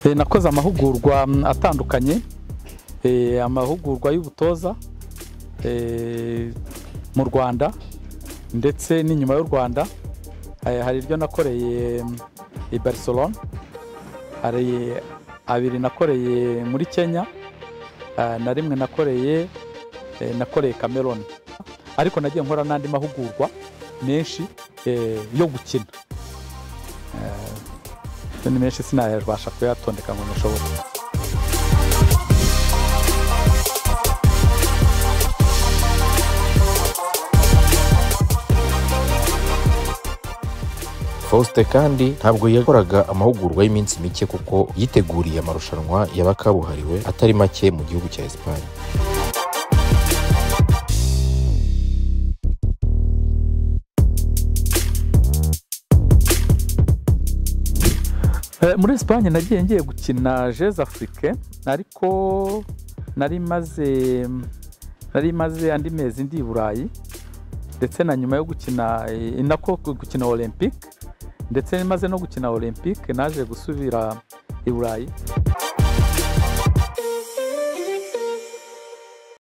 Nakoze amahugurwa atandukanye, amahugurwa y'ubutoza mu Rwanda ndetse n'inyuma y'u Rwanda. Hari iryo nakoreye i Barcelona, hari abiri nakoreye muri Kenya, na rimwe nakoreye Cameroon. Ariko nagiye nkora n'andi mahugurwa menshi yo gukina. Ni menshi sinayabasha kuyatondeka ngo nshobore. Faustin kandi ntabwo yakoraga amahugurwa y'iminsi mike kuko yiteguriye amarushanwa y'abakabuhariwe atari make mu gihugu cya Espagne. Muri Espagne nagiye gukina Jeux Africains, ariko nari maze andi mezi ndi Burayi, ndetse na nyuma yo gukina gukina Olympique, ndetse maze no gukina Olympique naje gusubira i Burayi.